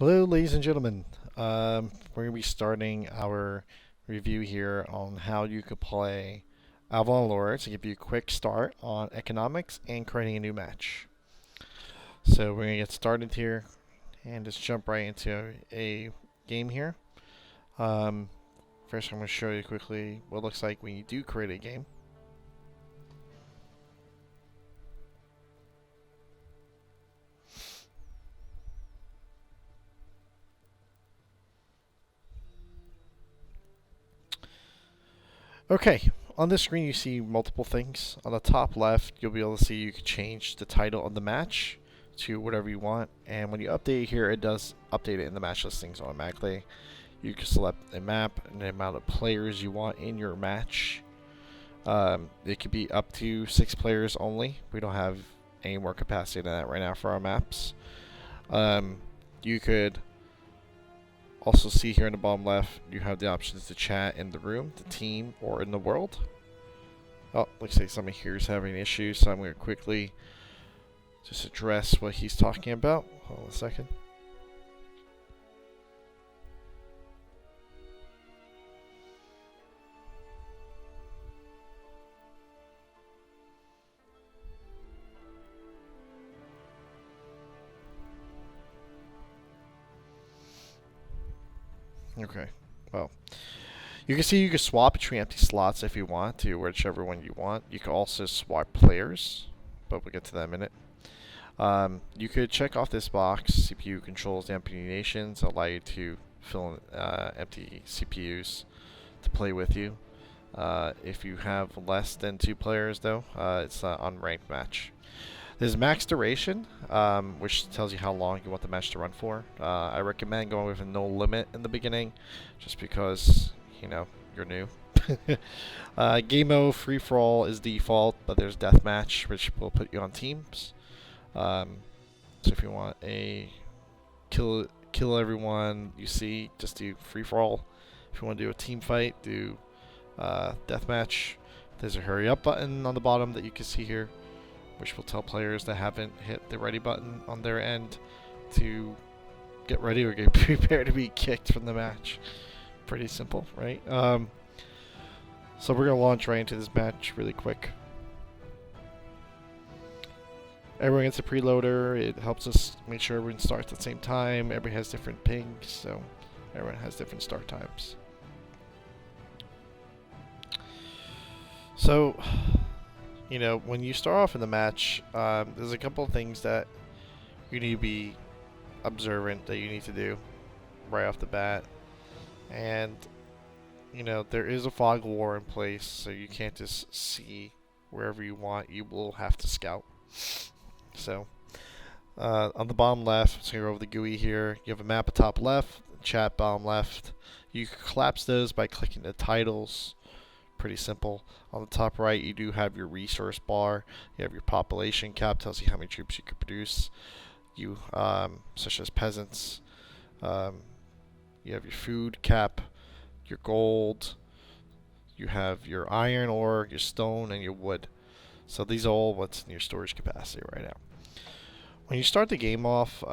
Hello, ladies and gentlemen. We're going to be starting our review here on how you could play Avalon Lords to give you a quick start on economics and creating a new match. So we're going to get started here and just jump right into a game here. Um, First, I'm going to show you quickly what it looks like when you do create a game. Okay, on this screen you see multiple things. On the top left, you'll be able to see you can change the title of the match to whatever you want, and when you update here, it does update it in the match listings automatically. You can select a map and the amount of players you want in your match. It could be up to 6 players only. We don't have any more capacity than that right now for our maps. You could also see here in the bottom left, you have the options to chat in the room, the team, or in the world. Oh, looks like somebody here is having issues, so I'm going to quickly just address what he's talking about. Hold on a second. Okay, well, you can see you can swap between empty slots if you want to, whichever one you want. You can also swap players, but we'll get to that in a minute. You could check off this box. CPU controls the empty nations, allow you to fill in empty CPUs to play with you. If you have less than 2 players, though, it's an unranked match. There's max duration, which tells you how long you want the match to run for. I recommend going with a no limit in the beginning, just because, you're new. Game mode free for all is default, but there's deathmatch, which will put you on teams. So if you want a kill everyone you see, just do free for all. If you want to do a team fight, do deathmatch. There's a hurry up button on the bottom that you can see here, which will tell players that haven't hit the ready button on their end to get ready or get prepared to be kicked from the match. Pretty simple, right? So we're going to launch right into this match really quick. Everyone gets a preloader. It helps us make sure everyone starts at the same time. Everyone has different pings, so everyone has different start times. So, when you start off in the match, there's a couple of things that you need to be observant that you need to do right off the bat. And, there is a fog war in place, so you can't just see wherever you want. You will have to scout. So, on the bottom left, so you're over the GUI here, you have a map at top left, chat bottom left. You can collapse those by clicking the titles. Pretty simple. On the top right, you do have your resource bar. You have your population cap, tells you how many troops you can produce. You, such as peasants. You have your food cap, your gold. You have your iron ore, your stone, and your wood. So these are all what's in your storage capacity right now. When you start the game off,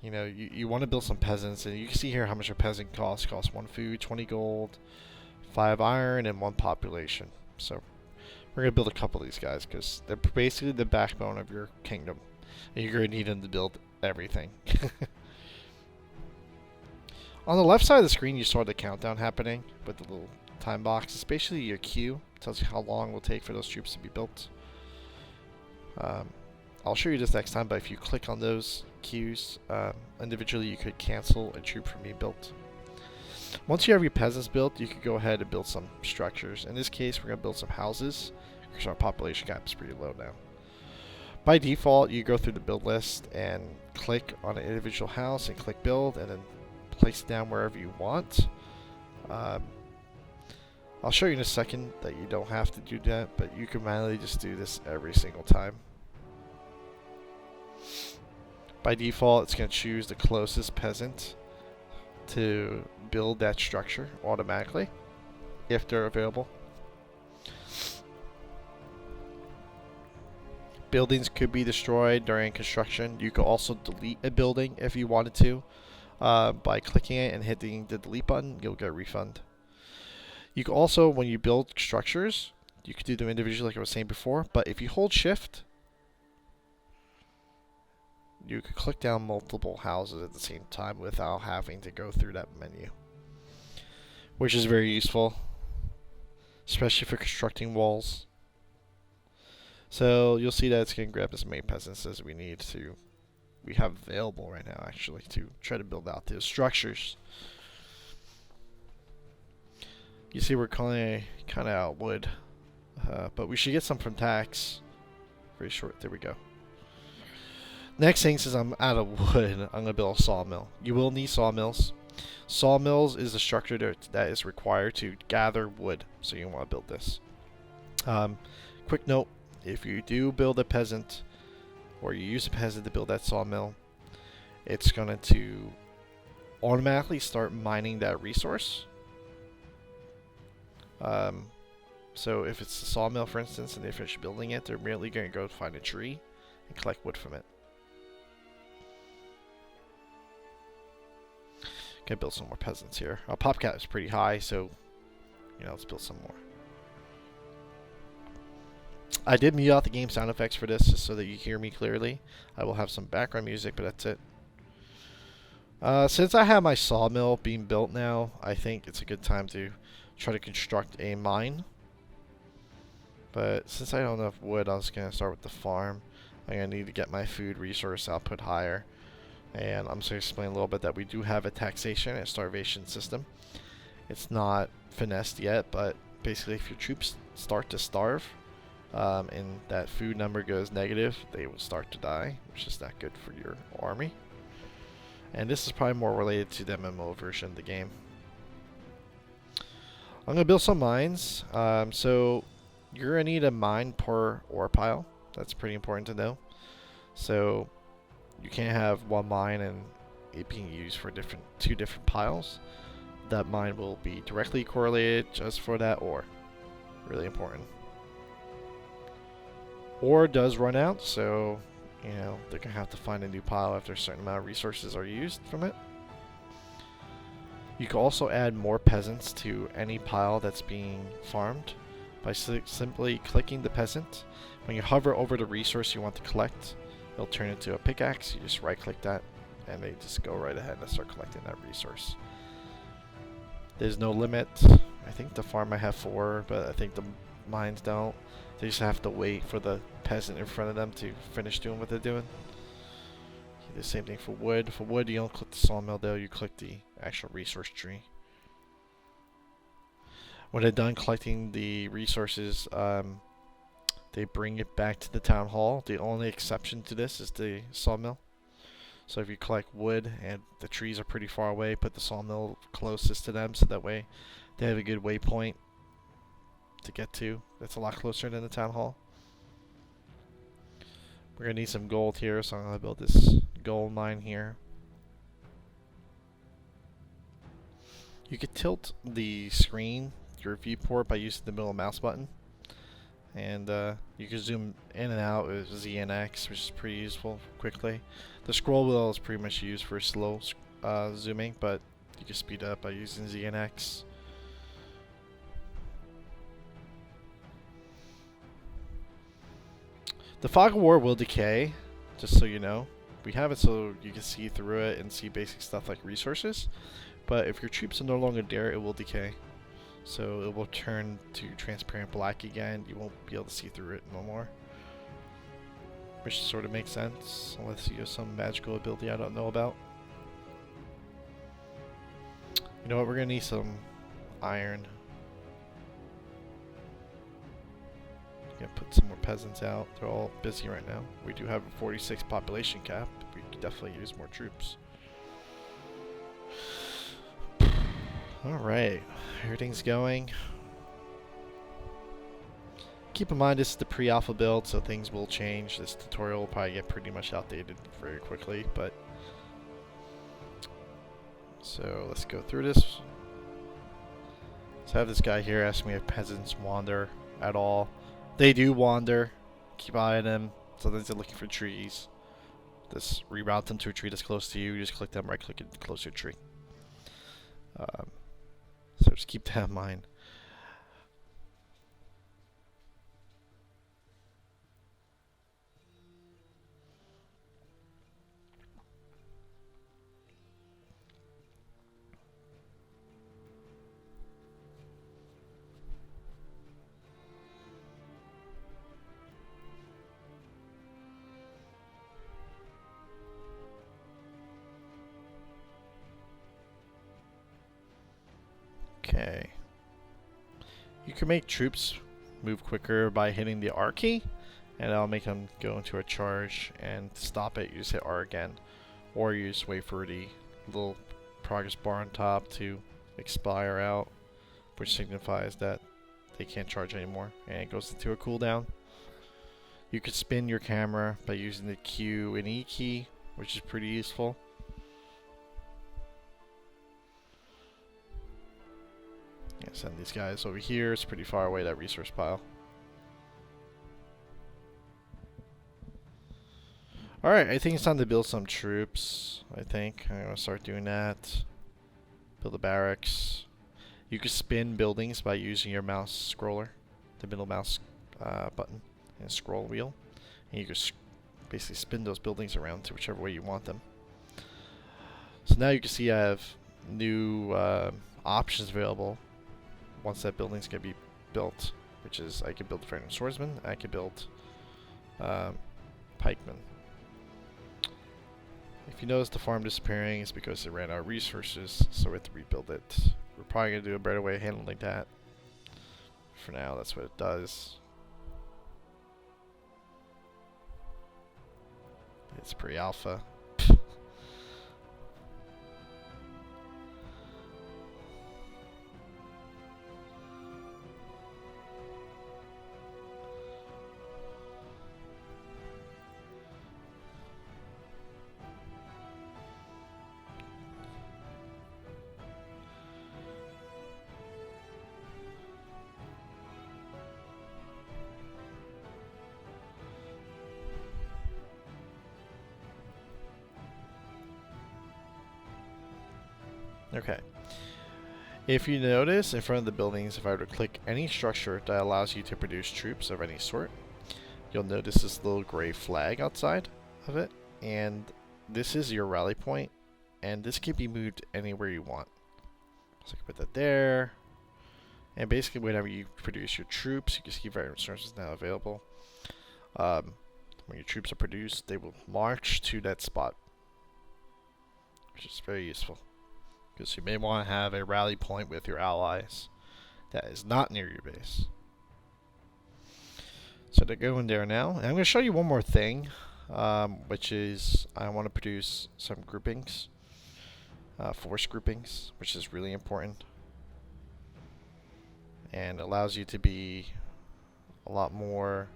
you want to build some peasants, and you can see here how much a peasant costs. It costs 1 food, 20 gold, 5 iron, and 1 population. So we're going to build a couple of these guys because they're basically the backbone of your kingdom, and you're going to need them to build everything. On the left side of the screen, you saw the countdown happening with the little time box. It's basically your queue. It tells you how long it will take for those troops to be built. I'll show you this next time, but if you click on those queues individually, you could cancel a troop from being built. Once you have your peasants built, you can go ahead and build some structures. In this case, we're going to build some houses because our population cap is pretty low now. By default, you go through the build list and click on an individual house and click build, and then place it down wherever you want. I'll show you in a second that you don't have to do that, but you can manually just do this every single time. By default, it's going to choose the closest peasant to build that structure automatically, if they're available. buildings could be destroyed during construction. You could also delete a building if you wanted to. By clicking it and hitting the delete button, you'll get a refund. You can also, when you build structures, you could do them individually like I was saying before, but if you hold shift, you could click down multiple houses at the same time without having to go through that menu, which is very useful, especially for constructing walls. So you'll see that it's going to grab as many peasants as we have available right now, actually, to try to build out those structures. You see we're kind of out wood, but we should get some from tax. Very short. There we go. Next thing, since I'm out of wood, I'm going to build a sawmill. You will need sawmills. Sawmills is a structure that is required to gather wood, so you want to build this. Quick note, if you do build a peasant, or you use a peasant to build that sawmill, it's going to automatically start mining that resource. So if it's a sawmill, for instance, and they finish building it, they're merely going to go find a tree and collect wood from it. Gonna build some more peasants here. Our pop cap is pretty high, so let's build some more. I did mute out the game sound effects for this just so that you hear me clearly. I will have some background music, but that's it. Since I have my sawmill being built now, I think it's a good time to try to construct a mine. But since I don't have enough wood, I was going to start with the farm. I'm going to need to get my food resource output higher. And I'm just going to explain a little bit that we do have a taxation and starvation system. It's not finessed yet, but basically if your troops start to starve, and that food number goes negative, they will start to die, which is not good for your army. And this is probably more related to the MMO version of the game. I'm going to build some mines. So you're going to need a mine per ore pile. That's pretty important to know. So you can't have one mine and it being used for two different piles. That mine will be directly correlated just for that ore. Really important. Ore does run out, so they're gonna have to find a new pile after a certain amount of resources are used from it. You can also add more peasants to any pile that's being farmed by simply clicking the peasant. When you hover over the resource you want to collect, it'll turn into a pickaxe. You just right click that and they just go right ahead and start collecting that resource. There's no limit. I think the farm might have 4, but I think the mines don't. They just have to wait for the peasant in front of them to finish doing what they're doing. The same thing for wood. For wood, you don't click the sawmill though, you click the actual resource tree. When they're done collecting the resources, they bring it back to the town hall. The only exception to this is the sawmill. So if you collect wood and the trees are pretty far away, put the sawmill closest to them so that way they have a good waypoint to get to. That's a lot closer than the town hall. We're gonna need some gold here, so I'm gonna build this gold mine here. You could tilt the screen, your viewport, by using the middle mouse button, and you can zoom in and out with Z and X, which is pretty useful quickly. The scroll wheel is pretty much used for slow zooming, but you can speed up by using Z and X. The fog of war will decay, just so you know. We have it so you can see through it and see basic stuff like resources. But if your troops are no longer there, it will decay. So it will turn to transparent black again. You won't be able to see through it no more. Which sort of makes sense, unless you have some magical ability I don't know about. You know what, we're going to need some iron. Gonna put some more peasants out. They're all busy right now. We do have a 46 population cap. We could definitely use more troops. Alright, everything's going. Keep in mind this is the pre-alpha build, so things will change. This tutorial will probably get pretty much outdated very quickly, but so let's go through this. Let's have this guy here ask me if peasants wander at all. They do wander. Keep an eye on them. Sometimes they're looking for trees. Just reroute them to a tree that's close to you. You just click them, right click it, close your tree. So just keep that in mind. Okay. You can make troops move quicker by hitting the R key, and that'll make them go into a charge. And to stop it, you just hit R again, or you just wait for the little progress bar on top to expire out, which signifies that they can't charge anymore, and it goes into a cooldown. You could spin your camera by using the Q and E key, which is pretty useful. Yeah, send these guys over here. It's pretty far away, that resource pile. Alright, I think it's time to build some troops. I think I'm going to start doing that. Build the barracks. You can spin buildings by using your mouse scroller, the middle mouse button and scroll wheel. And you can basically spin those buildings around to whichever way you want them. So now you can see I have new options available once that building's going to be built, which is I can build Veteran Swordsman, I can build Pikemen. If you notice the farm disappearing, it's because it ran out of resources, so we have to rebuild it. We're probably going to do a better way of handling that. For now, that's what it does. It's pre-alpha. Okay. If you notice in front of the buildings, if I were to click any structure that allows you to produce troops of any sort, you'll notice this little gray flag outside of it, and this is your rally point, and this can be moved anywhere you want. So I can put that there, and basically whenever you produce your troops, you can see veteran resources now available. When your troops are produced, they will march to that spot, which is very useful. Because you may want to have a rally point with your allies that is not near your base. So they're going there now. And I'm going to show you one more thing, which is I want to produce some groupings, force groupings, which is really important. And allows you to be a lot more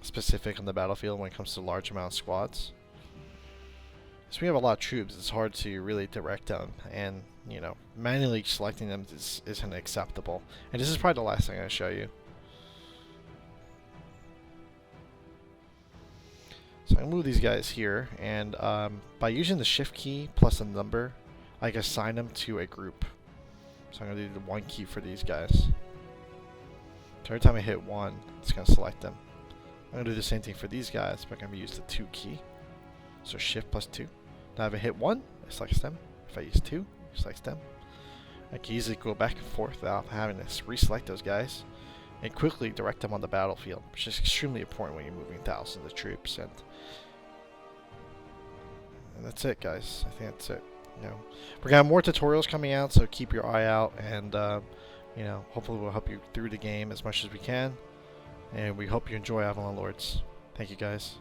specific on the battlefield when it comes to large amount of squads. So we have a lot of troops, it's hard to really direct them, and you know, manually selecting them isn't acceptable. And this is probably the last thing I'm going to show you. So I'm going to move these guys here, and by using the shift key plus a number, I can assign them to a group. So I'm going to do the 1 key for these guys. So every time I hit 1, it's going to select them. I'm going to do the same thing for these guys, but I'm going to use the 2 key. So shift plus 2. Now if I hit 1, it selects them. If I use 2, it selects them. I can easily go back and forth without having to reselect those guys and quickly direct them on the battlefield, which is extremely important when you're moving thousands of troops. And that's it, guys. I think that's it. You know, we're gonna have more tutorials coming out, so keep your eye out, and you know, hopefully we'll help you through the game as much as we can. And we hope you enjoy Avalon Lords. Thank you, guys.